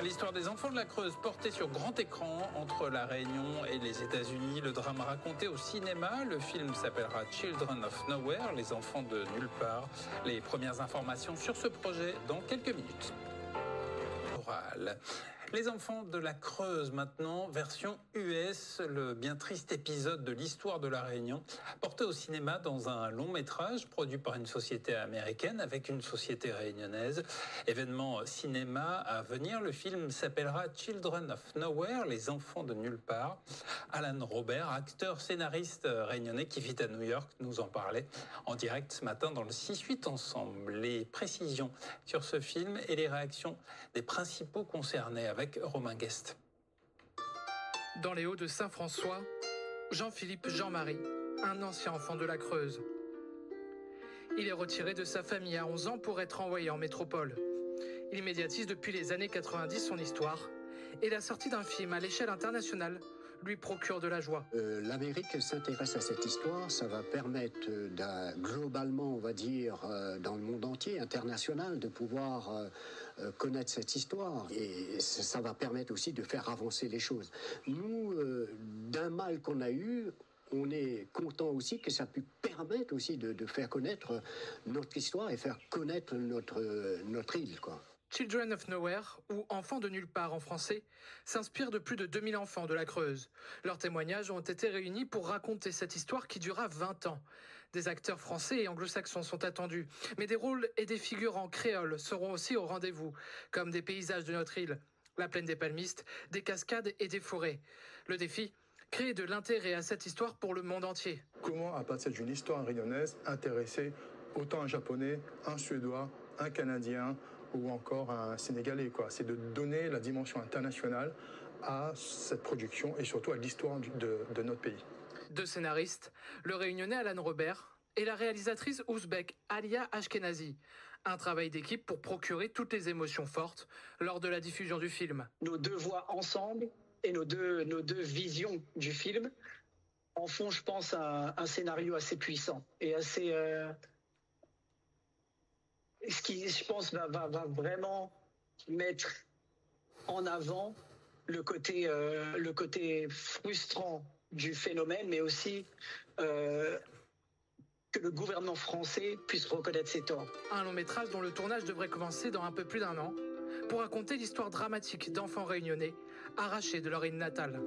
L'histoire des enfants de la Creuse portée sur grand écran entre la Réunion et les États-Unis. Le drame raconté au cinéma. Le film s'appellera Children of Nowhere, les enfants de nulle part. Les premières informations sur ce projet dans quelques minutes. Les enfants de la Creuse maintenant, version US, le bien triste épisode de l'histoire de la Réunion, porté au cinéma dans un long métrage produit par une société américaine avec une société réunionnaise. Événement cinéma à venir, le film s'appellera Children of Nowhere, les enfants de nulle part. Alan Robert, acteur scénariste réunionnais qui vit à New York, nous en parlait en direct ce matin dans le 6-8 ensemble. Les précisions sur ce film et les réactions des principaux concernés avec Romain Guest. Dans les Hauts-de-Saint-François, Jean-Philippe Jean-Marie, un ancien enfant de la Creuse. Il est retiré de sa famille à 11 ans pour être envoyé en métropole. Il médiatise depuis les années 90 son histoire et la sortie d'un film à l'échelle internationale lui procure de la joie. L'Amérique s'intéresse à cette histoire, ça va permettre globalement, on va dire, dans le monde entier, international, de pouvoir connaître cette histoire. Et ça va permettre aussi de faire avancer les choses. Nous, d'un mal qu'on a eu, on est content aussi que ça puisse permettre aussi de faire connaître notre histoire et faire connaître notre île, quoi. Children of Nowhere, ou Enfants de nulle part en français, s'inspire de plus de 2000 enfants de la Creuse. Leurs témoignages ont été réunis pour raconter cette histoire qui dura 20 ans. Des acteurs français et anglo-saxons sont attendus, mais des rôles et des figurants créoles seront aussi au rendez-vous, comme des paysages de notre île, la plaine des palmistes, des cascades et des forêts. Le défi, créer de l'intérêt à cette histoire pour le monde entier. Comment, à partir d'une histoire réunionnaise, intéresser autant un Japonais, un Suédois, un Canadien ou encore un Sénégalais, quoi. C'est de donner la dimension internationale à cette production et surtout à l'histoire de notre pays. Deux scénaristes, le réunionnais Alan Robert et la réalisatrice ouzbek Alia Ashkenazi. Un travail d'équipe pour procurer toutes les émotions fortes lors de la diffusion du film. Nos deux voix ensemble et nos deux visions du film en font, je pense, un scénario assez puissant et assez... ce qui, je pense, va vraiment mettre en avant le côté frustrant du phénomène, mais aussi que le gouvernement français puisse reconnaître ses torts. Un long métrage dont le tournage devrait commencer dans un peu plus d'1 an pour raconter l'histoire dramatique d'enfants réunionnais arrachés de leur île natale.